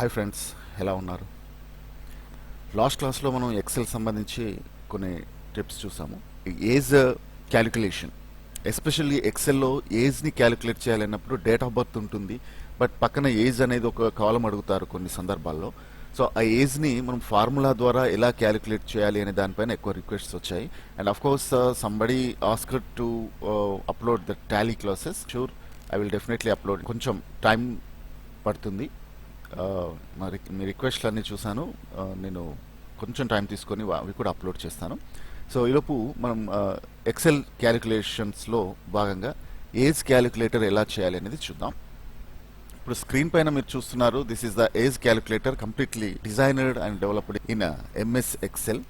Hi friends, ఎలా ఉన్నారు? Last క్లాస్లో మనం ఎక్సెల్ సంబంధించి కొన్ని టిప్స్ చూసాము. ఏజ్ క్యాలిక్యులేషన్, ఎస్పెషల్లీ ఎక్సెల్లో ఏజ్ని క్యాలిక్యులేట్ చేయాలన్నప్పుడు డేట్ ఆఫ్ బర్త్ ఉంటుంది, బట్ పక్కన ఏజ్ అనేది ఒక కాలం అడుగుతారు కొన్ని సందర్భాల్లో. సో ఆ ఏజ్ని మనం ఫార్ములా ద్వారా ఎలా క్యాలిక్యులేట్ చేయాలి అనే దానిపైన ఎక్కువ రిక్వెస్ట్స్ వచ్చాయి. And of course somebody asked to upload the Tally classes. Sure, I will definitely upload. కొంచెం టైం పడుతుంది. మీ రిక్వెస్ట్లు అన్నీ చూశాను. నేను కొంచెం టైం తీసుకొని అవి కూడా అప్లోడ్ చేస్తాను. సో ఈలోపు మనం ఎక్సెల్ క్యాలిక్యులేషన్స్లో భాగంగా ఏజ్ క్యాలిక్యులేటర్ ఎలా చేయాలి అనేది చూద్దాం. ఇప్పుడు స్క్రీన్ పైన మీరు చూస్తున్నారు, this is the age calculator, completely డిజైనర్డ్ and developed in MS Excel.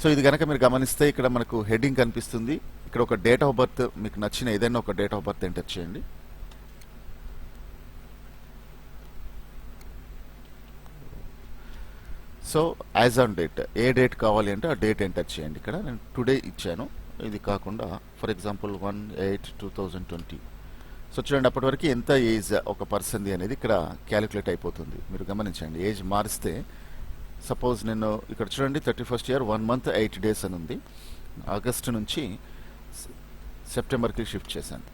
So ఇది కనుక మీరు గమనిస్తే ఇక్కడ మనకు హెడ్డింగ్ కనిపిస్తుంది. ఇక్కడ ఒక డేట్ ఆఫ్ బర్త్, మీకు నచ్చిన ఏదైనా ఒక డేట్ ఆఫ్ బర్త్ ఎంటర్ చేయండి. So as on date, A date కావాలి అంటే ఆ డేట్ ఎంటర్ చేయండి. ఇక్కడ నేను టుడే ఇచ్చాను, ఇది కాకుండా ఫర్ ఎగ్జాంపుల్ 1/8/2020. సో చూడండి, అప్పటి వరకు ఎంత ఏజ్ ఒక పర్సన్ది అనేది ఇక్కడ క్యాలిక్యులేట్ అయిపోతుంది. మీరు గమనించండి, ఏజ్ మారిస్తే సపోజ్ నేను ఇక్కడ చూడండి 31st year 1 month 8 days అని ఉంది. ఆగస్టు నుంచి సెప్టెంబర్కి షిఫ్ట్ చేశాను.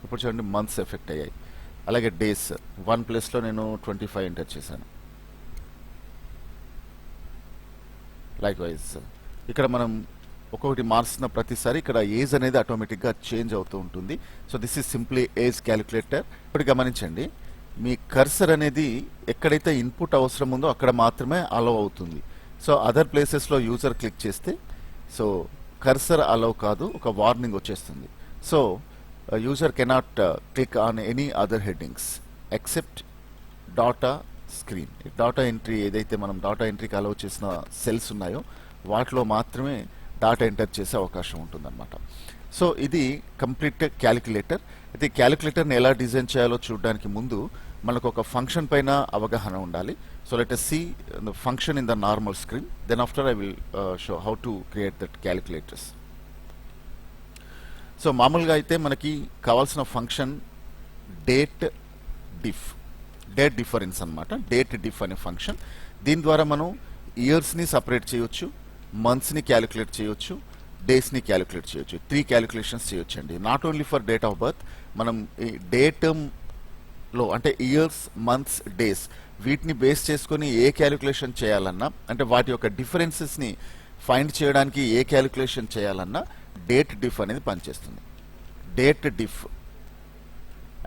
ఇప్పుడు చూడండి మంత్స్ ఎఫెక్ట్ అయ్యాయి. అలాగే డేస్ 1 ప్లేస్లో నేను 25 ఎంటర్ చేశాను. లైక్ వైజ్ ఇక్కడ మనం ఒక్కొక్కటి మార్చిన ప్రతిసారి ఇక్కడ ఏజ్ అనేది ఆటోమేటిక్గా చేంజ్ అవుతూ ఉంటుంది. So this is simply age calculator. ఇప్పుడు గమనించండి, మీ కర్సర్ అనేది ఎక్కడైతే ఇన్పుట్ అవసరం ఉందో అక్కడ మాత్రమే అలౌ అవుతుంది. సో అదర్ ప్లేసెస్లో యూజర్ క్లిక్ చేస్తే సో కర్సర్ అలౌ కాదు, ఒక వార్నింగ్ వచ్చేస్తుంది. So user cannot click on any other headings except data screen. Data entry, ఏదైతే మనం డాటా ఎంట్రీకి అలౌ చేసిన సెల్స్ ఉన్నాయో వాటిలో మాత్రమే డాటా ఎంటర్ చేసే అవకాశం ఉంటుందన్నమాట. సో ఇది కంప్లీట్ క్యాలిక్యులేటర్. అయితే క్యాలిక్యులేటర్ని ఎలా డిజైన్ చేయాలో చూడడానికి ముందు మనకు ఒక ఫంక్షన్ పైన అవగాహన ఉండాలి. So let us see the function in the normal screen, then after I will show how to create that calculators. So మామూలుగా అయితే మనకి కావాల్సిన ఫంక్షన్ డేట్ డిఫరెన్స్ అనమాట. డేట్ డిఫ్ అనే ఫంక్షన్. దీని ద్వారా మనం ఇయర్స్ని సపరేట్ చేయొచ్చు, మంత్స్ని క్యాలిక్యులేట్ చేయొచ్చు, డేస్ని క్యాలిక్యులేట్ చేయొచ్చు. 3 క్యాలిక్యులేషన్స్ చేయొచ్చు అండి. Not only for date of birth, మనం ఈ డేటంలో అంటే ఇయర్స్, మంత్స్, డేస్ వీటిని బేస్ చేసుకొని ఏ క్యాలిక్యులేషన్ చేయాలన్నా, అంటే వాటి యొక్క డిఫరెన్సెస్ని ఫైండ్ చేయడానికి ఏ క్యాలిక్యులేషన్ చేయాలన్నా డేట్ డిఫ్ అనేది పనిచేస్తుంది. డేట్ డిఫ్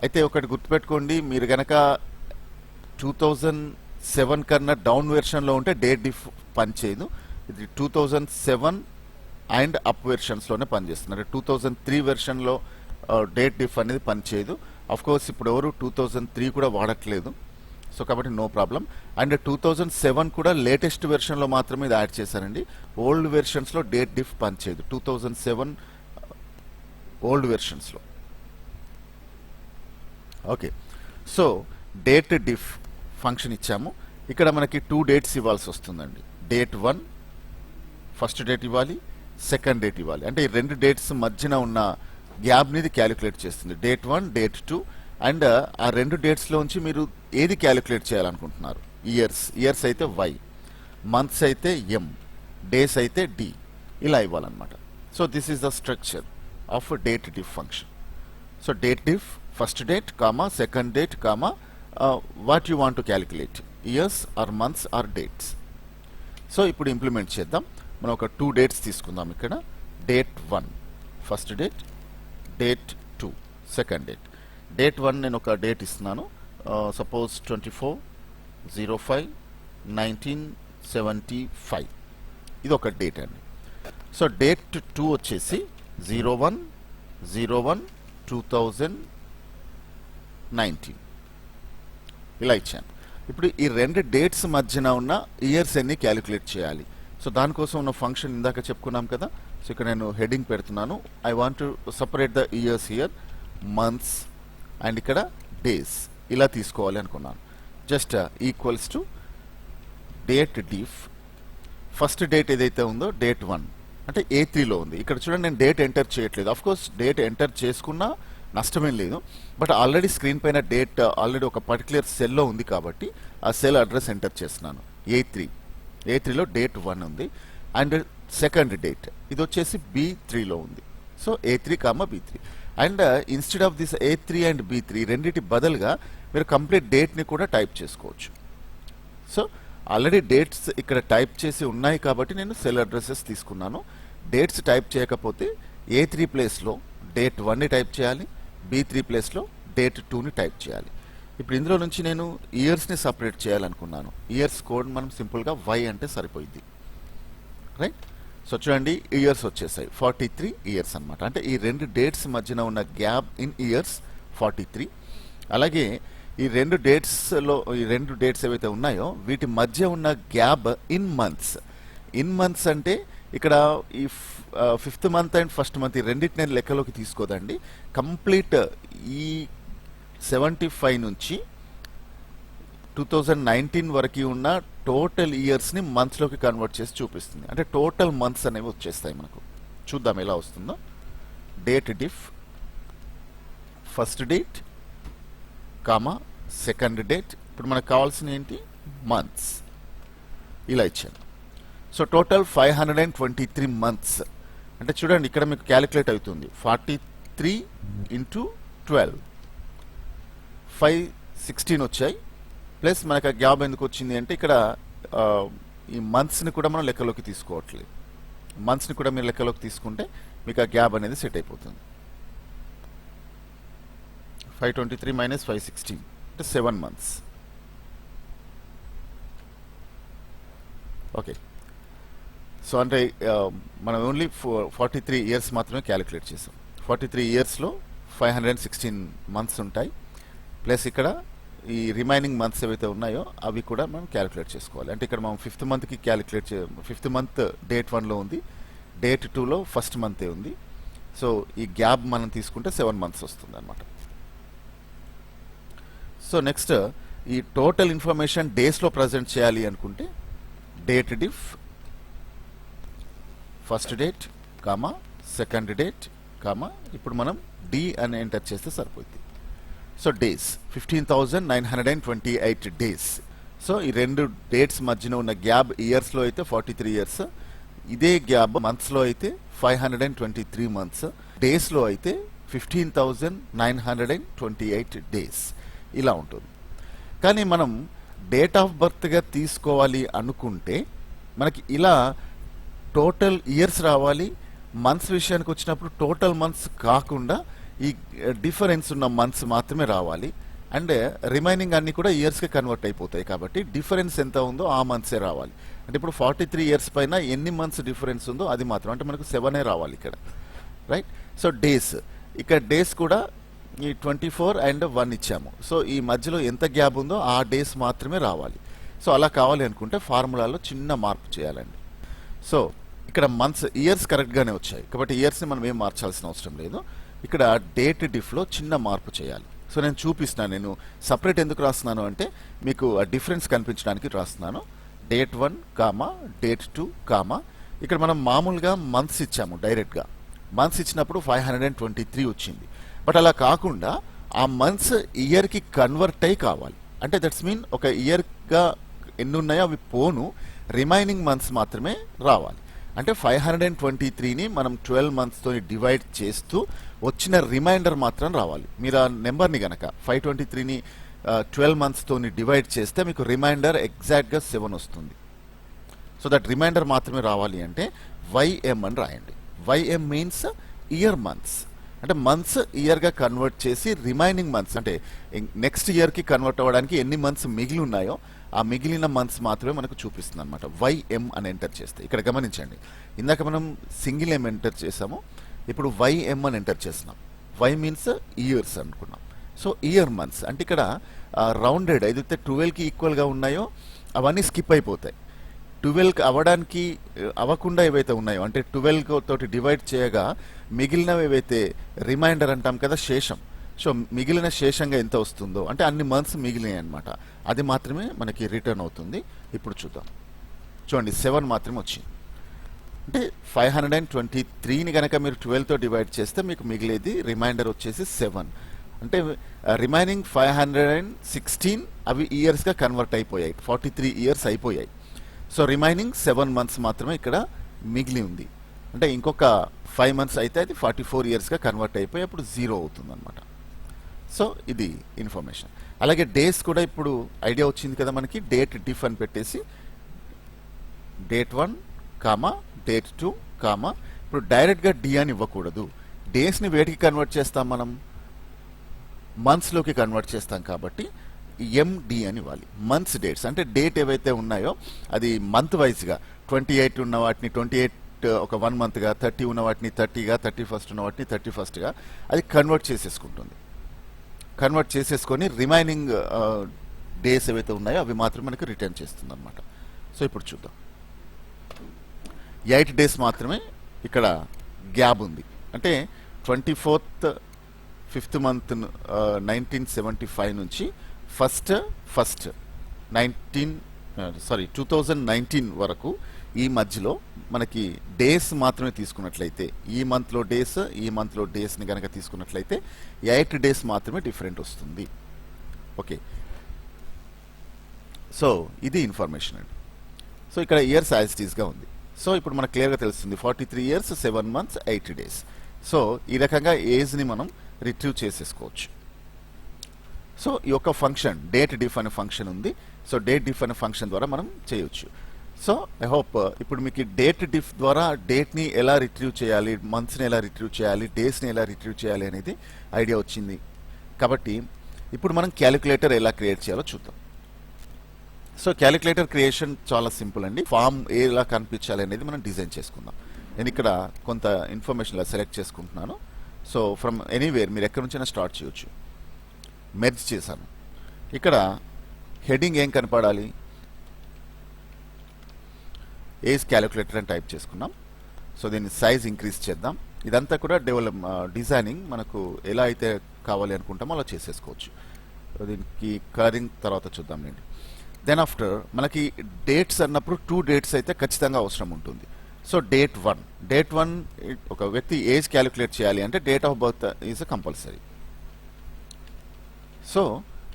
అయితే ఒకటి గుర్తుపెట్టుకోండి, మీరు కనుక 2007 కన్నా డౌన్ వెర్షన్లో ఉంటే డేట్ డిఫ్ పనిచేయదు. ఇది 2007 అండ్ అప్ వెర్షన్స్లోనే పనిచేస్తున్నారు. 2003 వెర్షన్లో డేట్ డిఫ్ అనేది పనిచేయదు. అఫ్ కోర్స్ ఇప్పుడు ఎవరు 2003 కూడా వాడట్లేదు, సో కాబట్టి నో ప్రాబ్లం. అండ్ 2007 కూడా లేటెస్ట్ వెర్షన్లో మాత్రమే ఇది యాడ్ చేశారండి. ఓల్డ్ వెర్షన్స్లో డేట్ డిఫ్ పనిచేయదు. 2007 ఓల్డ్ వెర్షన్స్లో. Okay, so date diff function ఇచ్చాము. ఇక్కడ మనకి 2 డేట్స్ ఇవ్వాల్సి వస్తుందండి. డేట్ 1 ఫస్ట్ డేట్ ఇవ్వాలి, సెకండ్ డేట్ ఇవ్వాలి. అంటే ఈ 2 డేట్స్ మధ్యన ఉన్న గ్యాప్ని ఇది క్యాలిక్యులేట్ చేస్తుంది. Date 1, date 2. అండ్ ఆ 2 డేట్స్లోంచి మీరు ఏది క్యాలిక్యులేట్ చేయాలనుకుంటున్నారు? ఇయర్స్ అయితే వై, మంత్స్ అయితే ఎం, డేస్ అయితే డి, ఇలా ఇవ్వాలన్నమాట. So this is the structure of date diff function. So date diff, first date comma second date comma what you want to calculate, years or months or dates. So ఇప్పుడు implement చేద్దాం. మనం ఒక 2 dates తీసుకుందాం. ఇక్కడ date 1 first date, date 2 second date. Date 1 నేను ఒక date ఇస్తున్నాను, suppose 24/05/1975. ఇది ఒక డేట్ అండి. సో డేట్ 2 వచ్చేసి 01/01/2019 ఇలా ఇచ్చాను. ఇప్పుడు ఈ 2 డేట్స్ మధ్యన ఉన్న ఇయర్స్ అన్ని క్యాలిక్యులేట్ చేయాలి. సో దానికోసం ఉన్న ఫంక్షన్ ఇందాక చెప్పుకున్నాం కదా. సో ఇక్కడ నేను హెడ్డింగ్ పెడుతున్నాను, I want to separate the years here, months and ఇక్కడ డేస్ ఇలా తీసుకోవాలి అనుకున్నాను. Just equals to date diff, first date ఏదైతే ఉందో డేట్ 1 అంటే A3లో ఉంది. ఇక్కడ చూడండి, నేను డేట్ ఎంటర్ చేయట్లేదు. అఫ్ కోర్స్ డేట్ ఎంటర్ చేసుకున్నా నష్టమేం లేదు. బట్ ఆల్రెడీ స్క్రీన్ పైన డేట్ ఆల్రెడీ ఒక పర్టికులర్ సెల్లో ఉంది కాబట్టి ఆ సెల్ అడ్రస్ ఎంటర్ చేస్తున్నాను. A3లో డేట్ 1 ఉంది అండ్ సెకండ్ డేట్ ఇది వచ్చేసి B3లో ఉంది. So A3, B3 and instead of this A3 and B3 రెండింటి బదులుగా మీరు కంప్లీట్ డేట్ని కూడా టైప్ చేసుకోవచ్చు. సో ఆల్రెడీ డేట్స్ ఇక్కడ టైప్ చేసి ఉన్నాయి కాబట్టి నేను సెల్ అడ్రసెస్ తీసుకున్నాను. డేట్స్ టైప్ చేయకపోతే A3 ప్లేస్లో డేట్ 1ని టైప్ చేయాలి, B3 ప్లేస్లో డేట్ 2ని టైప్ చేయాలి. ఇప్పుడు ఇందులో నుంచి నేను ఇయర్స్ని సపరేట్ చేయాలనుకున్నాను. ఇయర్స్ కోడ్ మనం సింపుల్గా Y అంటే సరిపోయింది, రైట్? సో చూడండి ఇయర్స్ వచ్చేసాయి 43 ఇయర్స్ అనమాట. అంటే ఈ రెండు డేట్స్ మధ్యన ఉన్న గ్యాప్ ఇన్ ఇయర్స్ 43. అలాగే ఈ రెండు డేట్స్ ఏవైతే ఉన్నాయో వీటి మధ్య ఉన్న గ్యాప్ ఇన్ మంత్స్ అంటే ఇక్కడ ఈ 5th month and 1st month ఈ రెండింటిని లెక్కలోకి తీసుకోదండి. కంప్లీట్ ఈ 75 నుంచి 2019 వరకు ఉన్న టోటల్ ఇయర్స్ని మంత్స్లోకి కన్వర్ట్ చేసి చూపిస్తుంది. అంటే టోటల్ మంత్స్ అనేవి వచ్చేస్తాయి మనకు. చూద్దాం ఎలా వస్తుందో. Date diff first date comma second date. ఇప్పుడు మనకు కావాల్సిన ఏంటి? మంత్స్. ఇలా ఇచ్చాను. So total 523 months. అంటే చూడండి ఇక్కడ మీకు క్యాలిక్యులేట్ అవుతుంది. 43 ఇంటూ 12 516 వచ్చాయి. ప్లస్ మనకు ఆ గ్యాప్ ఎందుకు వచ్చింది అంటే ఇక్కడ ఈ మంత్స్ని కూడా మనం లెక్కలోకి తీసుకోవట్లేదు. మంత్స్ని కూడా మీరు లెక్కలోకి తీసుకుంటే మీకు ఆ గ్యాప్ అనేది సెట్ అయిపోతుంది. 523 మైనస్ 516 అంటే 7 మంత్స్. ఓకే. సో అంటే మనం ఓన్లీ 43 ఇయర్స్ మాత్రమే క్యాలిక్యులేట్ చేసాం. 43 ఇయర్స్లో 516 మంత్స్ ఉంటాయి. ప్లస్ ఇక్కడ ఈ రిమైనింగ్ మంత్స్ ఏవైతే ఉన్నాయో అవి కూడా మనం క్యాలిక్యులేట్ చేసుకోవాలి. అంటే ఇక్కడ మనం 5th మంత్కి ఫిఫ్త్ మంత్ డేట్ 1లో ఉంది, డేట్ 2లో 1st మంతే ఉంది. సో ఈ గ్యాప్ మనం తీసుకుంటే 7 మంత్స్ వస్తుంది అనమాట. సో నెక్స్ట్ ఈ టోటల్ ఇన్ఫర్మేషన్ డేస్లో ప్రజెంట్ చేయాలి అనుకుంటే date diff first date comma second date comma ఇప్పుడు మనం డి అని ఎంటర్ చేస్తే సరిపోతుంది. So days 15,928 days. సో ఈ రెండు డేట్స్ మధ్యన ఉన్న గ్యాప్ ఇయర్స్లో అయితే 43 ఇయర్స్, ఇదే గ్యాప్ మంత్స్లో అయితే 523 మంత్స్, డేస్లో అయితే 15,928 డేస్. ఇలా ఉంటుంది. కానీ మనం డేట్ ఆఫ్ బర్త్గా తీసుకోవాలి అనుకుంటే మనకి ఇలా టోటల్ ఇయర్స్ రావాలి. మంత్స్ విషయానికి వచ్చినప్పుడు టోటల్ మంత్స్ కాకుండా ఈ డిఫరెన్స్ ఉన్న మంత్స్ మాత్రమే రావాలి. అండ్ రిమైనింగ్ అన్ని కూడా ఇయర్స్కి కన్వర్ట్ అయిపోతాయి కాబట్టి డిఫరెన్స్ ఎంత ఉందో ఆ మంత్సే రావాలి. అంటే ఇప్పుడు 43 ఇయర్స్ పైన ఎన్ని మంత్స్ డిఫరెన్స్ ఉందో అది మాత్రం, అంటే మనకు 7 రావాలి ఇక్కడ, రైట్? సో డేస్, ఇక్కడ డేస్ కూడా ఈ 24 అండ్ 1 ఇచ్చాము. సో ఈ మధ్యలో ఎంత గ్యాప్ ఉందో ఆ డేస్ మాత్రమే రావాలి. సో అలా కావాలి అనుకుంటే ఫార్ములాలో చిన్న మార్పు చేయాలండి. సో ఇక్కడ మంత్స్ ఇయర్స్ కరెక్ట్గానే వచ్చాయి కాబట్టి ఇయర్స్ని మనం ఏం మార్చాల్సిన అవసరం లేదు. ఇక్కడ డేట్ డిఫ్లో చిన్న మార్పు చేయాలి. సో నేను చూపిస్తున్నాను. నేను సపరేట్ ఎందుకు రాస్తున్నాను అంటే మీకు ఆ డిఫరెన్స్ కనిపించడానికి రాస్తున్నాను. డేట్ 1 కామా డేట్ 2 కామా ఇక్కడ మనం మామూలుగా మంత్స్ ఇచ్చాము. డైరెక్ట్గా మంత్స్ ఇచ్చినప్పుడు 523 వచ్చింది. బట్ అలా కాకుండా ఆ మంత్స్ ఇయర్కి కన్వర్ట్ అయి కావాలి. అంటే దట్స్ మీన్ ఒక ఇయర్గా ఎన్ని ఉన్నాయో అవి పోను, రిమైనింగ్ మంత్స్ మాత్రమే రావాలి. అంటే 523ని మనం 12 మంత్స్తో డివైడ్ చేస్తూ వచ్చిన రిమైండర్ మాత్రం రావాలి. మీరు ఆ నెంబర్ని కనుక 523ని 12 మంత్స్తో డివైడ్ చేస్తే మీకు రిమైండర్ ఎగ్జాక్ట్గా 7 వస్తుంది. సో దట్ రిమైండర్ మాత్రమే రావాలి అంటే YM అని రాయండి. YM means year months. అంటే మంత్స్ ఇయర్గా కన్వర్ట్ చేసి రిమైనింగ్ మంత్స్ అంటే నెక్స్ట్ ఇయర్కి కన్వర్ట్ అవ్వడానికి ఎన్ని మంత్స్ మిగిలి ఉన్నాయో ఆ మిగిలిన మంత్స్ మాత్రమే మనకు చూపిస్తుంది అనమాట. YM అని ఎంటర్ చేస్తే ఇక్కడ గమనించండి, ఇందాక మనం సింగిల్ M ఎంటర్ చేసాము, ఇప్పుడు YM అని ఎంటర్ చేస్తున్నాం. Y మీన్స్ ఇయర్స్ అనుకున్నాం. సో ఇయర్ మంత్స్ అంటే ఇక్కడ రౌండెడ్ ఏదైతే 12కి ఈక్వల్గా ఉన్నాయో అవన్నీ స్కిప్ అయిపోతాయి. 12కి అవ్వకుండా ఏవైతే ఉన్నాయో అంటే 12 తోటి డివైడ్ చేయగా మిగిలినవి ఏవైతే రిమైండర్ అంటాం కదా, శేషం. సో మిగిలిన శేషంగా ఎంత వస్తుందో అంటే అన్ని మంత్స్ మిగిలినాయి అనమాట, అది మాత్రమే మనకి రిటర్న్ అవుతుంది. ఇప్పుడు చూద్దాం. చూడండి 7 మాత్రమే వచ్చింది. అంటే 523ని కనుక మీరు 12తో డివైడ్ చేస్తే మీకు మిగిలేది రిమైండర్ వచ్చేసి 7. అంటే రిమైనింగ్ 516 అవి ఇయర్స్గా కన్వర్ట్ అయిపోయాయి, 43 ఇయర్స్ అయిపోయాయి. సో రిమైనింగ్ 7 మంత్స్ మాత్రమే ఇక్కడ మిగిలి ఉంది. అంటే ఇంకొక 5 మంత్స్ అయితే అది 44 ఇయర్స్గా కన్వర్ట్ అయిపోయి అప్పుడు 0 అవుతుంది అనమాట. సో ఇది ఇన్ఫర్మేషన్. అలాగే డేస్ కూడా ఇప్పుడు ఐడియా వచ్చింది కదా మనకి, డేట్ డిఫ్ అని పెట్టేసి డేట్ 1 కామా డేట్ 2 కామా, ఇప్పుడు డైరెక్ట్గా డి అని ఇవ్వకూడదు. డేస్ని వేటికి కన్వర్ట్ చేస్తాం మనం, మంత్స్లోకి కన్వర్ట్ చేస్తాం కాబట్టి ఎండి అని ఇవ్వాలి. మంత్స్ డేట్స్ అంటే డేట్ ఏవైతే ఉన్నాయో అది మంత్ వైజ్గా 28 ఉన్న వాటిని 28 ఒక 1 మంత్గా, 30 ఉన్న వాటిని 30గా, 31st ఉన్న వాటిని 31స్ట్గా అది కన్వర్ట్ చేసేసుకుంటుంది. కన్వర్ట్ చేసేసుకొని రిమైనింగ్ డేస్ ఏవైతే ఉన్నాయో అవి మాత్రమే మనకు రిటర్న్ చేస్తుంది అనమాట. సో ఇప్పుడు చూద్దాం. 8 డేస్ మాత్రమే ఇక్కడ గ్యాప్ ఉంది. అంటే 24th 5th మంత్ 1975 నుంచి 2019 వరకు ఈ మధ్యలో మనకి డేస్ మాత్రమే తీసుకున్నట్లయితే, ఈ మంత్లో డేస్, ఈ మంత్లో డేస్ని కనుక తీసుకున్నట్లయితే 8 డేస్ మాత్రమే డిఫరెంట్ వస్తుంది. ఓకే, సో ఇది ఇన్ఫర్మేషన్ అండి. సో ఇక్కడ ఇయర్స్ యాజ్ ఇట్ ఈస్గా ఉంది. సో ఇప్పుడు మనకు క్లియర్గా తెలుస్తుంది 43 ఇయర్స్ 7 మంత్స్ 8 డేస్. సో ఈ రకంగా ఏజ్ని మనం రిట్రీవ్ చేసేసుకోవచ్చు. సో ఈ యొక్క ఫంక్షన్ డేట్ డిఫ్ అనే ఫంక్షన్ ఉంది. సో డేట్ డిఫ్ అనే ఫంక్షన్ ద్వారా మనం చేయొచ్చు. సో ఐ హోప్ ఇప్పుడు మీకు డేట్ డిఫ్ ద్వారా డేట్ని ఎలా రిట్రీవ్ చేయాలి, మంత్స్ని ఎలా రిట్రీవ్ చేయాలి, డేస్ని ఎలా రిట్రీవ్ చేయాలి అనేది ఐడియా వచ్చింది. కాబట్టి ఇప్పుడు మనం క్యాలిక్యులేటర్ ఎలా క్రియేట్ చేయాలో చూద్దాం. సో క్యాలిక్యులేటర్ క్రియేషన్ చాలా సింపుల్ అండి. ఫామ్ ఎలా కనిపించాలి అనేది మనం డిజైన్ చేసుకుందాం. నేను ఇక్కడ కొంత ఇన్ఫర్మేషన్ సెలెక్ట్ చేసుకుంటున్నాను. సో ఫ్రమ్ ఎనీవేర్ మీరు ఎక్కడి నుంచైనా స్టార్ట్ చేయొచ్చు. మెర్జ్ చేశాను. ఇక్కడ హెడింగ్ ఏం కనపడాలి, ఏజ్ క్యాలిక్యులేటర్ అని టైప్ చేసుకున్నాం. సో దీన్ని సైజ్ ఇంక్రీజ్ చేద్దాం. ఇదంతా కూడా డిజైనింగ్ మనకు ఎలా అయితే కావాలి అనుకుంటామో అలా చేసేసుకోవచ్చు. దీనికి కలరింగ్ తర్వాత చూద్దాంలేండి. దెన్ ఆఫ్టర్ మనకి డేట్స్ అన్నప్పుడు 2 డేట్స్ అయితే ఖచ్చితంగా అవసరం ఉంటుంది. సో డేట్ 1 ఒక వ్యక్తి ఏజ్ క్యాలిక్యులేట్ చేయాలి అంటే date of birth is compulsory. So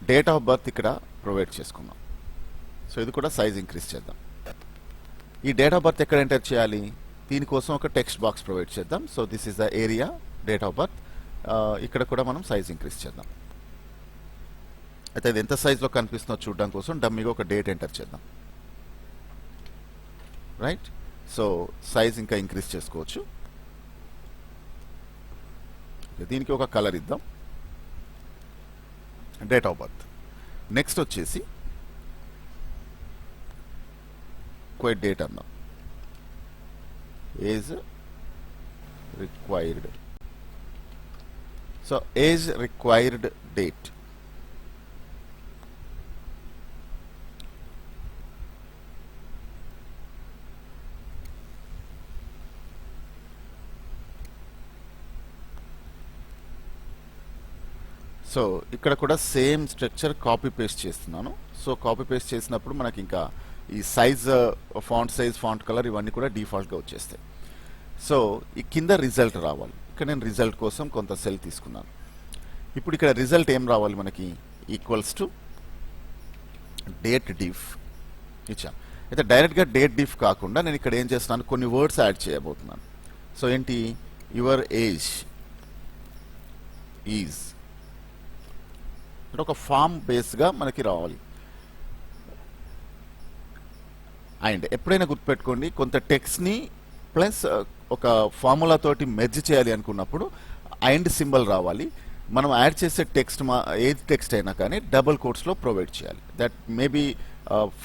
date of birth ఇక్కడ ప్రొవైడ్ చేసుకున్నాం. సో ఇది కూడా సైజ్ ఇంక్రీజ్ చేద్దాం. ఈ డేట్ ఆఫ్ బర్త్ ఎక్కడ ఎంటర్ చేయాలి, దీనికోసం ఒక టెక్స్ట్ బాక్స్ ప్రొవైడ్ చేద్దాం. So this is the area date of birth. ఇక్కడ కూడా మనం సైజ్ ఇంక్రీజ్ చేద్దాం. అయితే అది ఎంత సైజ్లో కనిపిస్తుందో చూడడం కోసం డమ్మీగా ఒక డేట్ ఎంటర్ చేద్దాం. రైట్, సో సైజ్ ఇంకా ఇంక్రీజ్ చేసుకోవచ్చు. దీనికి ఒక కలర్ ఇద్దాం, డేట్ ఆఫ్ బర్త్. నెక్స్ట్ వచ్చేసి క్వైట్ డేట్ అన్నాం, age required. So age required date. So ఇక్కడ కూడా సేమ్ స్ట్రక్చర్ కాపీ పేస్ట్ చేస్తున్నాను. సో కాపీ పేస్ట్ చేసినప్పుడు మనకి ఇంకా ఈ size, font size, font colour ఇవన్నీ కూడా డిఫాల్ట్గా వచ్చేస్తాయి. సో ఈ కింద రిజల్ట్ రావాలి. ఇక్కడ నేను రిజల్ట్ కోసం కొంత సెల్ తీసుకున్నాను. ఇప్పుడు ఇక్కడ రిజల్ట్ ఏం రావాలి మనకి, ఈక్వల్స్ టు డేట్ డిఫ్ ఇచ్చాను. అయితే డైరెక్ట్గా డేట్ డిఫ్ కాకుండా నేను ఇక్కడ ఏం చేస్తున్నాను, కొన్ని వర్డ్స్ యాడ్ చేయబోతున్నాను. సో ఏంటి, యువర్ ఏజ్ ఈజ్ అంటే ఒక ఫామ్ బేస్గా మనకి రావాలి. అండ్ ఎప్పుడైనా గుర్తుపెట్టుకోండి, కొంత టెక్స్ట్ని ప్లస్ ఒక ఫార్ములా తోటి మెర్జ్ చేయాలి అనుకున్నప్పుడు అండ్ సింబల్ రావాలి. మనం యాడ్ చేసే టెక్స్ట్ ఏది టెక్స్ట్ అయినా కానీ డబుల్ కోట్స్లో ప్రొవైడ్ చేయాలి. దట్ మేబీ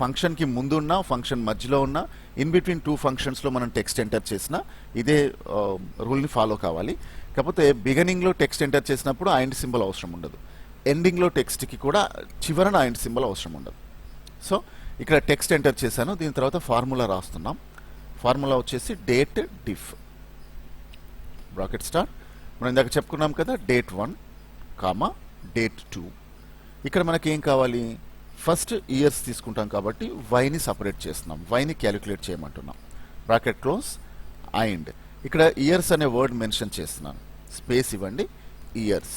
ఫంక్షన్కి ముందున్న, ఫంక్షన్ మధ్యలో ఉన్న, ఇన్ బిట్వీన్ 2 ఫంక్షన్స్లో మనం టెక్స్ట్ ఎంటర్ చేసినా ఇదే రూల్ని ఫాలో కావాలి. కాకపోతే బిగినింగ్లో టెక్స్ట్ ఎంటర్ చేసినప్పుడు అండ్ సింబల్ అవసరం ఉండదు. ఎండింగ్లో టెక్స్ట్కి కూడా చివరన అండ్ సింబల్ అవసరం ఉండదు. సో ఇక్కడ టెక్స్ట్ ఎంటర్ చేశాను. దీని తర్వాత ఫార్ములా రాస్తున్నాం. ఫార్ములా వచ్చేసి డేట్ డిఫ్ బ్రాకెట్ స్టార్. మనం ఇందాక చెప్పుకున్నాం కదా, డేట్ 1 కామా డేట్ 2. ఇక్కడ మనకి ఏం కావాలి, ఫస్ట్ ఇయర్స్ తీసుకుంటాం కాబట్టి వైని సపరేట్ చేస్తున్నాం, వైని క్యాలిక్యులేట్ చేయమంటున్నాం. Bracket close. అండ్ ఇక్కడ ఇయర్స్ అనే వర్డ్ మెన్షన్ చేస్తున్నాను, స్పేస్ ఇవ్వండి, ఇయర్స్,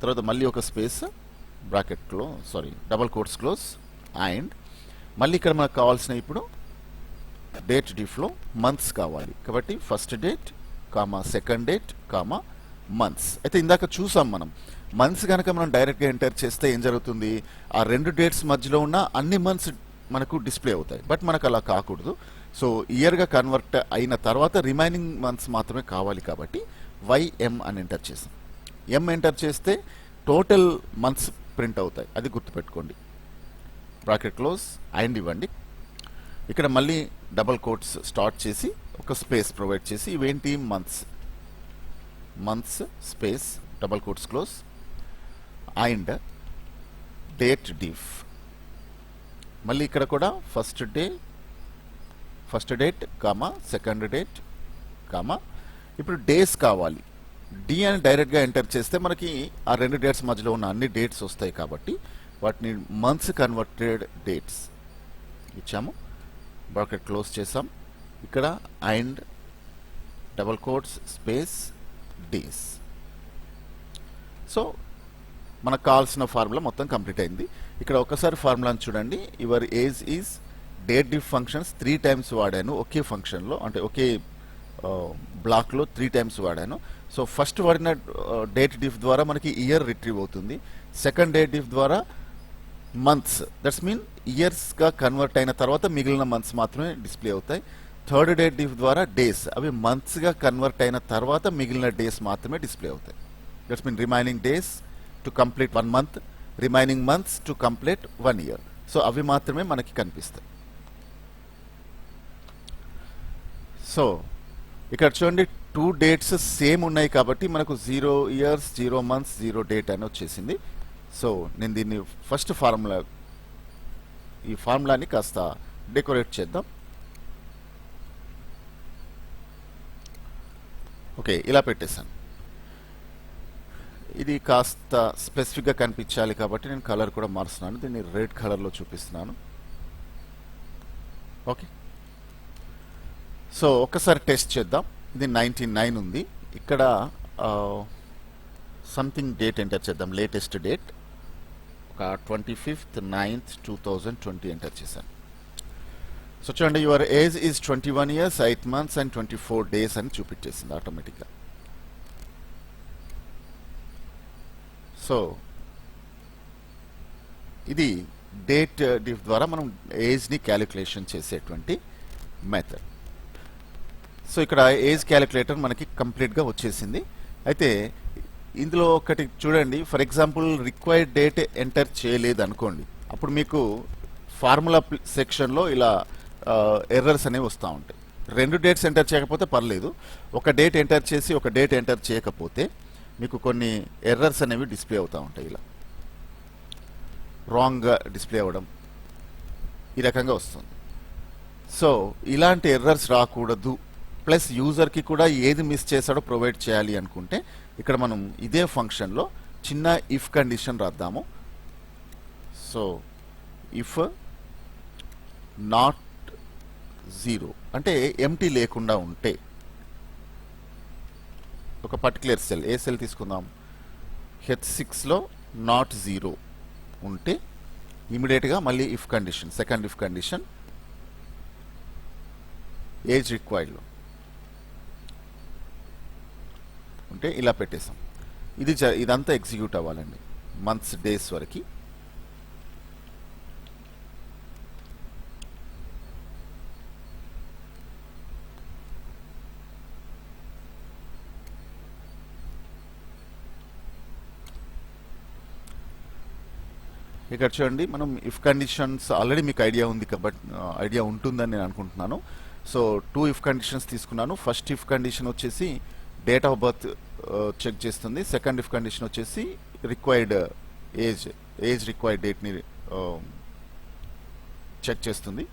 తర్వాత మళ్ళీ ఒక స్పేస్, బ్రాకెట్లో డబల్ కోట్స్ క్లోజ్, అండ్ మళ్ళీ ఇక్కడ మనకు కావాల్సిన ఇప్పుడు డేట్ డిఫ్లో మంత్స్ కావాలి కాబట్టి first date comma second date comma months. అయితే ఇందాక చూసాం మనం మంత్స్ కనుక మనం డైరెక్ట్గా ఎంటర్ చేస్తే ఏం జరుగుతుంది, ఆ రెండు డేట్స్ మధ్యలో ఉన్న అన్ని మంత్స్ మనకు డిస్ప్లే అవుతాయి. బట్ మనకు అలా కాకూడదు. సో ఇయర్గా కన్వర్ట్ అయిన తర్వాత రిమైనింగ్ మంత్స్ మాత్రమే కావాలి కాబట్టి వైఎం అని ఎంటర్ చేసాం. ఎం ఎంటర్ చేస్తే టోటల్ మంత్స్ ప్రింట్ అవుతాయి, అది గుర్తుపెట్టుకోండి. బ్రాకెట్ క్లోజ్ అండ్ ఇవ్వండి. ఇక్కడ మళ్ళీ డబల్ కోట్స్ స్టార్ట్ చేసి ఒక స్పేస్ ప్రొవైడ్ చేసి ఇవేంటి months space double quotes close and date diff. మళ్ళీ ఇక్కడ కూడా first date comma second date comma ఇప్పుడు డేస్ కావాలి. డి అని డైరెక్ట్గా ఎంటర్ చేస్తే మనకి ఆ రెండు డేట్స్ మధ్యలో ఉన్న అన్ని డేట్స్ వస్తాయి కాబట్టి వాటిని మంత్స్ కన్వర్టెడ్ డేట్స్ ఇచ్చాము. బ్రాకెట్ క్లోజ్ చేసాం. ఇక్కడ and double quotes space days. So మనకు కావాల్సిన ఫార్ములా మొత్తం కంప్లీట్ అయింది. ఇక్కడ ఒకసారి ఫార్ములాని చూడండి. Your age is date diff functions 3 times వాడాను ఒకే ఫంక్షన్లో, అంటే ఒకే బ్లాక్లో 3 times వాడాను. సో ఫస్ట్ వాడిన డేట్ డిఫ్ ద్వారా మనకి ఇయర్ రిట్రీవ్ అవుతుంది. సెకండ్ డేట్ డిఫ్ ద్వారా మంత్స్, దట్స్ మీన్ ఇయర్స్గా కన్వర్ట్ అయిన తర్వాత మిగిలిన మంత్స్ మాత్రమే డిస్ప్లే అవుతాయి. థర్డ్ డేట్ డిఫ్ ద్వారా డేస్, అవి మంత్స్గా కన్వర్ట్ అయిన తర్వాత మిగిలిన డేస్ మాత్రమే డిస్ప్లే అవుతాయి. That's mean remaining days to complete 1 month, remaining months to complete 1 year. So అవి మాత్రమే మనకి కనిపిస్తాయి. సో ఇక్కడ చూడండి 2 dates సేమ్ ఉన్నాయి కాబట్టి మనకు 0 years 0 months 0 date అని వచ్చేసింది. సో నేను దీన్ని ఫస్ట్ ఈ ఫార్ములాని కాస్త డెకరేట్ చేద్దాం. ఓకే, ఇలా పెట్టేశాను. ఇది కాస్త స్పెసిఫిక్గా కనిపించాలి కాబట్టి నేను కలర్ కూడా మారుస్తున్నాను. దీన్ని రెడ్ కలర్లో చూపిస్తున్నాను. ఓకే, సో ఒకసారి టెస్ట్ చేద్దాం. ఇది 99 ఉంది. ఇక్కడ సంథింగ్ డేట్ ఎంటర్ చేద్దాం, లేటెస్ట్ డేట్. ఒక 25th 9th 2020 ఎంటర్ చేశాను. సో చూడండి, your age is 21 years 8 months and 24 days అని చూపించేసింది ఆటోమేటిక్గా. సో ఇది డేట్ డిఫ్ ద్వారా మనం ఏజ్ని క్యాలిక్యులేషన్ చేసేటువంటి మెథడ్. సో ఇక్కడ ఏజ్ క్యాలిక్యులేటర్ మనకి కంప్లీట్గా వచ్చేసింది. అయితే ఇందులో ఒకటి చూడండి, for example required date enter చేయలేదు అనుకోండి, అప్పుడు మీకు ఫార్ములా సెక్షన్లో ఇలా ఎర్రర్స్ అనేవి వస్తూ ఉంటాయి. 2 dates ఎంటర్ చేయకపోతే పర్లేదు, ఒక డేట్ ఎంటర్ చేసి ఒక డేట్ ఎంటర్ చేయకపోతే మీకు కొన్ని ఎర్రర్స్ అనేవి డిస్ప్లే అవుతూ ఉంటాయి. ఇలా రాంగ్గా డిస్ప్లే అవ్వడం ఈ రకంగా వస్తుంది. సో ఇలాంటి ఎర్రర్స్ రాకూడదు, ప్లస్ యూజర్కి కూడా ఏది మిస్ చేశాడో ప్రొవైడ్ చేయాలి అనుకుంటే ఇక్కడ మనం ఇదే ఫంక్షన్లో చిన్న ఇఫ్ కండిషన్ రాద్దాము. సో ఇఫ్ నాట్ 0 అంటే ఎంటీ లేకుండా ఉంటే, ఒక పర్టికులర్ సెల్, ఏ సెల్ తీసుకుందాం, H6లో నాట్ 0 ఉంటే ఇమీడియట్గా మళ్ళీ if condition, second if condition age రిక్వైర్డ్లో ఉంటే ఇలా పెట్టేసాం. ఇదంతా ఎగ్జిక్యూట్ అవ్వాలండి మంత్స్ డేస్ వరకు. ఇక్కడ చూడండి, మనం ఇఫ్ కండిషన్స్ ఆల్రెడీ మీకు ఐడియా ఉంది కాబట్టి ఐడియా ఉంటుందని నేను అనుకుంటున్నాను. సో 2 ఇఫ్ కండిషన్స్ తీసుకున్నాను. ఫస్ట్ ఇఫ్ కండిషన్ వచ్చేసి డేట్ ఆఫ్ బర్త్ చెక్ చేస్తుంది. సెకండ్ ఇఫ్ కండిషన్ వచ్చేసి రిక్వైర్డ్ ఏజ్ రిక్వైర్డ్ డేట్ని చెక్ చేస్తుంది.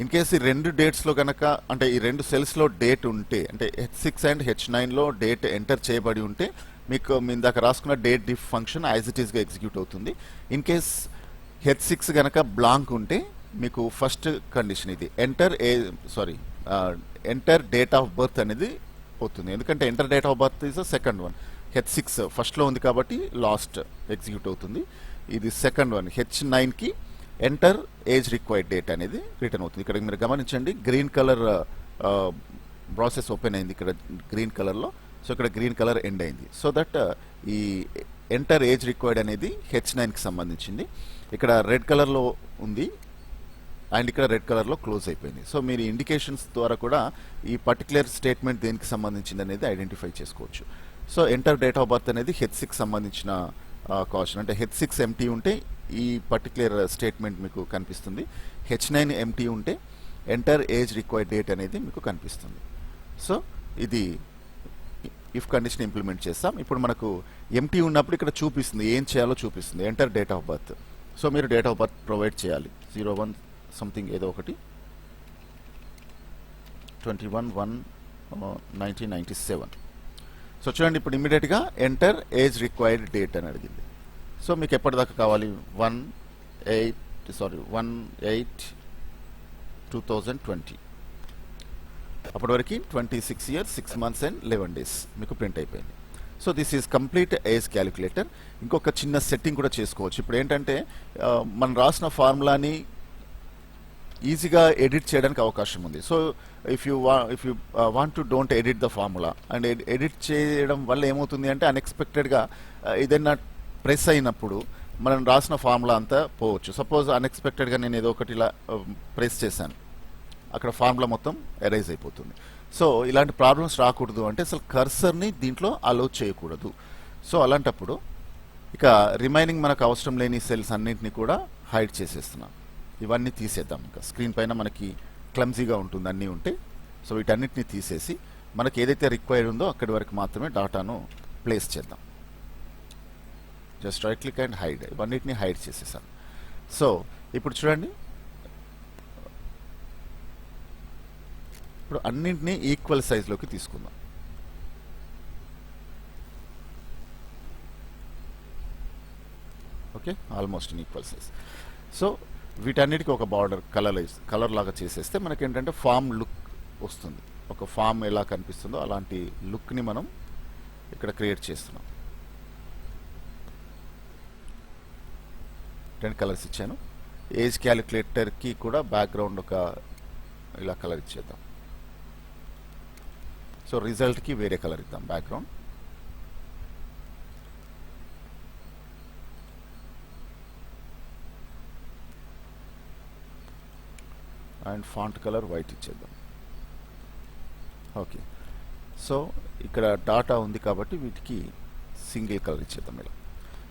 ఇన్ కేస్ ఈ 2 డేట్స్లో కనుక, అంటే ఈ 2 సెల్స్లో డేట్ ఉంటే, అంటే H6 అండ్ H9లో డేట్ ఎంటర్ చేయబడి ఉంటే మీకు మీ ఇందాక రాసుకున్న date diff function as it ఈస్గా ఎగ్జిక్యూట్ అవుతుంది. ఇన్ కేస్ H6 కనుక బ్లాంక్ ఉంటే మీకు ఫస్ట్ కండిషన్ ఇది ఎంటర్ డేట్ ఆఫ్ బర్త్ అనేది పోతుంది, ఎందుకంటే enter date of birth is second one. H6 ఫస్ట్లో ఉంది కాబట్టి లాస్ట్ ఎగ్జిక్యూట్ అవుతుంది. ఇది సెకండ్ వన్ H9కి ఎంటర్ ఏజ్ రిక్వైర్డ్ డేట్ అనేది రిటర్న్ అవుతుంది. ఇక్కడ మీరు గమనించండి, గ్రీన్ కలర్ ప్రాసెస్ ఓపెన్ అయింది ఇక్కడ గ్రీన్ కలర్లో. సో ఇక్కడ గ్రీన్ కలర్ ఎండ్ అయింది. సో దట్ ఈ ఎంటర్ ఏజ్ రిక్వైర్డ్ అనేది H9కి సంబంధించింది. ఇక్కడ రెడ్ కలర్లో ఉంది అండ్ ఇక్కడ రెడ్ కలర్లో క్లోజ్ అయిపోయింది. సో మీరు ఇండికేషన్స్ ద్వారా కూడా ఈ పర్టికులర్ స్టేట్మెంట్ దేనికి సంబంధించింది అనేది ఐడెంటిఫై చేసుకోవచ్చు. So enter date of birth అనేది H6 సంబంధించిన కాషన్, అంటే H6 ఎంటీ ఉంటే ఈ పర్టికులర్ స్టేట్మెంట్ మీకు కనిపిస్తుంది. H9 ఎంటీ ఉంటే ఎంటర్ ఏజ్ రిక్వైర్డ్ డేట్ అనేది మీకు కనిపిస్తుంది. సో ఇది ఇఫ్ కండిషన్ ఇంప్లిమెంట్ చేస్తాం. ఇప్పుడు మనకు ఎంటీ ఉన్నప్పుడు ఇక్కడ చూపిస్తుంది, ఏం చేయాలో చూపిస్తుంది, enter date of birth. So మీరు డేట్ ఆఫ్ బర్త్ ప్రొవైడ్ చేయాలి, 01 సంథింగ్ ఏదో ఒకటి, 21/1/1997. సో చూడండి, ఇప్పుడు ఇమ్మీడియట్గా ఎంటర్ ఏజ్ రిక్వైర్డ్ డేట్ అని అడిగింది. సో మీకు ఎప్పటిదాకా కావాలి, 1/8/2020. అప్పటి వరకు 26 years 6 months and 11 days మీకు ప్రింట్ అయిపోయింది. So this is complete age calculator. ఇంకొక చిన్న సెట్టింగ్ కూడా చేసుకోవచ్చు. ఇప్పుడు ఏంటంటే మనం రాసిన ఫార్ములాని ఈజీగా ఎడిట్ చేయడానికి అవకాశం ఉంది. So if you want to don't edit the formula, and edit చేయడం వల్ల ఏమవుతుంది అంటే అన్ఎక్స్పెక్టెడ్గా ఏదైనా ప్రెస్ అయినప్పుడు మనం రాసిన ఫార్ములా అంతా పోవచ్చు. సపోజ్ అన్ఎక్స్పెక్టెడ్గా నేను ఏదో ఒకటి ఇలా ప్రెస్ చేశాను, అక్కడ ఫార్ములా మొత్తం ఎరైజ్ అయిపోతుంది. సో ఇలాంటి ప్రాబ్లమ్స్ రాకూడదు అంటే అసలు కర్సర్ని దీంట్లో అలో చేయకూడదు. సో అలాంటప్పుడు ఇక రిమైనింగ్ మనకు అవసరం లేని సెల్స్ అన్నింటినీ కూడా హైడ్ చేసేస్తున్నాం. ఇవన్నీ తీసేద్దాం. ఇంకా స్క్రీన్ పైన మనకి క్లమ్జీగా ఉంటుంది అన్నీ ఉంటే. సో వీటన్నిటిని తీసేసి మనకి ఏదైతే రిక్వైర్డ్ ఉందో అక్కడి వరకు మాత్రమే డాటాను ప్లేస్ చేద్దాం. Just right click and hide, ఇవన్నిటిని హైడ్ చేసేసాను. సో ఇప్పుడు చూడండి, ఇప్పుడు అన్నింటినీ ఈక్వల్ సైజ్లోకి తీసుకుందాం. Okay, almost in equal size. So వీటన్నిటికీ ఒక బార్డర్ కలర్ లాగా చేసేస్తే మనకి ఏంటంటే ఫామ్ లుక్ వస్తుంది. ఒక ఫామ్ ఎలా కనిపిస్తుందో అలాంటి లుక్ని మనం ఇక్కడ క్రియేట్ చేస్తున్నాం. 10 కలర్స్ ఇచ్చాను. ఏజ్ క్యాలిక్యులేటర్కి కూడా బ్యాక్గ్రౌండ్ ఒక ఇలా కలర్ ఇచ్చేద్దాం. సో రిజల్ట్కి వేరే కలర్ ఇద్దాం background. And font colour white ఇచ్చేద్దాం. ఓకే, సో ఇక్కడ డాటా ఉంది కాబట్టి వీటికి సింగిల్ కలర్ ఇచ్చేద్దాం ఇలా.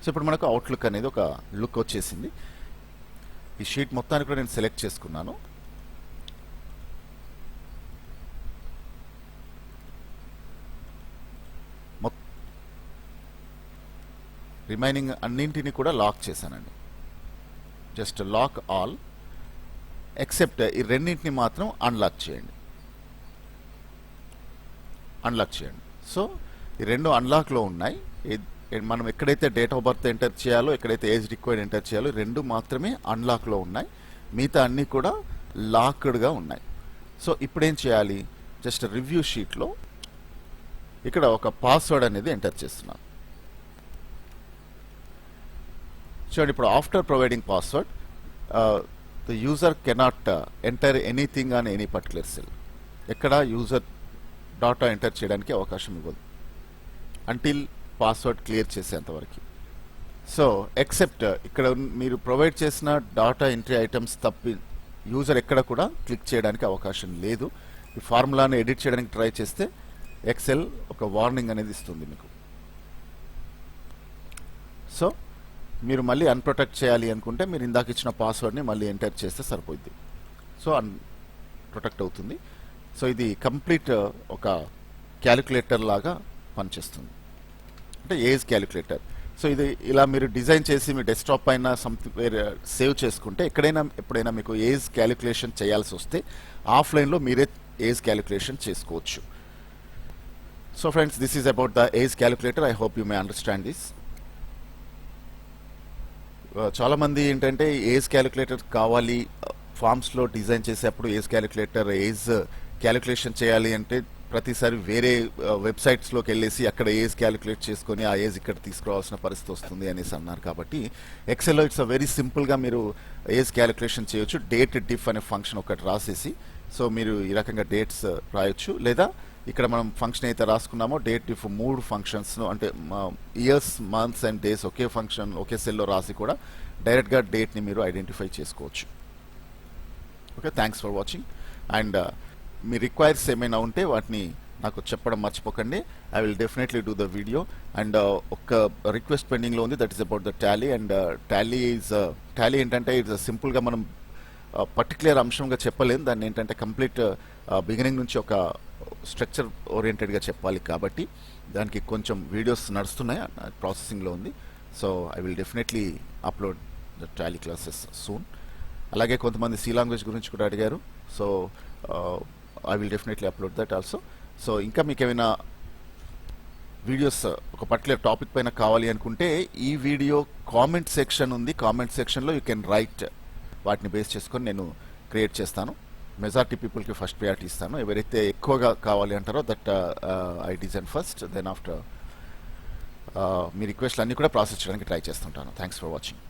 సో ఇప్పుడు మనకు అవుట్లుక్ అనేది ఒక లుక్ వచ్చేసింది. ఈ షీట్ మొత్తాన్ని కూడా నేను సెలెక్ట్ చేసుకున్నాను. రిమైనింగ్ అన్నింటినీ కూడా లాక్ చేశానండి. జస్ట్ లాక్ ఆల్ ఎక్సెప్ట్ ఈ రెండింటిని మాత్రం అన్లాక్ చేయండి. సో ఈ రెండు అన్లాక్లో ఉన్నాయి. మనం ఎక్కడైతే డేట్ ఆఫ్ బర్త్ ఎంటర్ చేయాలో, ఎక్కడైతే ఏజ్ రిక్వైర్డ్ ఎంటర్ చేయాలో రెండు మాత్రమే అన్లాక్లో ఉన్నాయి. మిగతా అన్నీ కూడా లాక్డ్గా ఉన్నాయి. సో ఇప్పుడేం చేయాలి, జస్ట్ రివ్యూ షీట్లో ఇక్కడ ఒక పాస్వర్డ్ అనేది ఎంటర్ చేస్తున్నాను. చూడండి, ఇప్పుడు after providing password the user cannot enter anything on any particular cell. ఎక్కడ యూజర్ డాటా ఎంటర్ చేయడానికి అవకాశం ఇవ్వదు అంటిల్ పాస్వర్డ్ క్లియర్ చేసేంతవరకు. సో ఎక్సెప్ట్ ఇక్కడ మీరు ప్రొవైడ్ చేసిన డాటా ఎంట్రీ ఐటమ్స్ తప్పి యూజర్ ఎక్కడ కూడా క్లిక్ చేయడానికి అవకాశం లేదు. ఈ ఫార్ములాను ఎడిట్ చేయడానికి ట్రై చేస్తే ఎక్సెల్ ఒక వార్నింగ్ అనేది ఇస్తుంది మీకు. సో మీరు మళ్ళీ అన్ప్రొటెక్ట్ చేయాలి అనుకుంటే మీరు ఇందాక ఇచ్చిన పాస్వర్డ్ని మళ్ళీ ఎంటర్ చేస్తే సరిపోద్ది. సో ప్రొటెక్ట్ అవుతుంది. సో ఇది కంప్లీట్ ఒక క్యాలిక్యులేటర్ లాగా పనిచేస్తుంది, అంటే ఏజ్ క్యాలిక్యులేటర్. సో ఇది ఇలా మీరు డిజైన్ చేసి మీ డెస్క్టాప్ పైన సంథింగ్ సేవ్ చేసుకుంటే ఎప్పుడైనా మీకు ఏజ్ క్యాలిక్యులేషన్ చేయాల్సి వస్తే ఆఫ్లైన్లో మీరే ఏజ్ క్యాలిక్యులేషన్ చేసుకోవచ్చు. So friends, this is about the age calculator. I hope you may understand this. చాలామంది ఏంటంటే ఏజ్ క్యాలిక్యులేటర్ కావాలి, ఫామ్స్లో డిజైన్ చేసేటప్పుడు ఏజ్ క్యాలిక్యులేటర్ ఏజ్ క్యాలిక్యులేషన్ చేయాలి అంటే ప్రతిసారి వేరే వెబ్సైట్స్లోకి వెళ్ళేసి అక్కడ ఏజ్ క్యాలిక్యులేట్ చేసుకొని ఆ ఏజ్ ఇక్కడ తీసుకురావాల్సిన పరిస్థితి వస్తుంది అనేసి అన్నారు. కాబట్టి ఎక్సెల్లో ఇట్స్ వెరీ సింపుల్గా మీరు ఏజ్ క్యాలిక్యులేషన్ చేయొచ్చు. డేట్ డిఫ్ అనే ఫంక్షన్ ఒకటి రాసేసి, సో మీరు ఈ రకంగా డేట్స్ రాయొచ్చు. లేదా ఇక్కడ మనం ఫంక్షన్ అయితే రాసుకున్నామో డేట్ డిఫ్ 3 ఫంక్షన్స్ అంటే ఇయర్స్, మంత్స్ అండ్ డేస్ ఒకే ఫంక్షన్ ఒకే సెల్లో రాసి కూడా డైరెక్ట్గా డేట్ని మీరు ఐడెంటిఫై చేసుకోవచ్చు. Okay, thanks for watching. And మీ రిక్వైర్స్ ఏమైనా ఉంటే వాటిని నాకు చెప్పడం మర్చిపోకండి. I will definitely do the video. And ఒక రిక్వెస్ట్ పెండింగ్లో ఉంది, that is about the tally. And tally ఏంటంటే ఇట్స్ సింపుల్గా మనం పర్టికులర్ అంశంగా చెప్పలేము. దాన్ని ఏంటంటే కంప్లీట్ బిగినింగ్ నుంచి ఒక స్ట్రక్చర్ ఓరియంటెడ్గా చెప్పాలి. కాబట్టి దానికి కొంచెం వీడియోస్ నడుస్తున్నాయి, ప్రాసెసింగ్లో ఉంది. So I will definitely upload the Tally classes soon. అలాగే కొంతమంది సి లాంగ్వేజ్ గురించి కూడా అడిగారు. So I will definitely upload that also. So ఇంకా మీకు ఏమైనా వీడియోస్ ఒక పర్టికులర్ టాపిక్ పైన కావాలి అనుకుంటే ఈ వీడియో కామెంట్ సెక్షన్ ఉంది, కామెంట్ సెక్షన్లో యూ కెన్ రైట్. వాటిని బేస్ చేసుకొని నేను క్రియేట్ చేస్తాను. మెజారిటీ పీపుల్కి ఫస్ట్ ప్రయారిటీ ఇస్తాను. ఎవరైతే ఎక్కువగా కావాలి అంటారో that I design first, then after మీ రిక్వెస్ట్లు అన్నీ కూడా ప్రాసెస్ చేయడానికి ట్రై చేస్తుంటాను. Thanks for watching.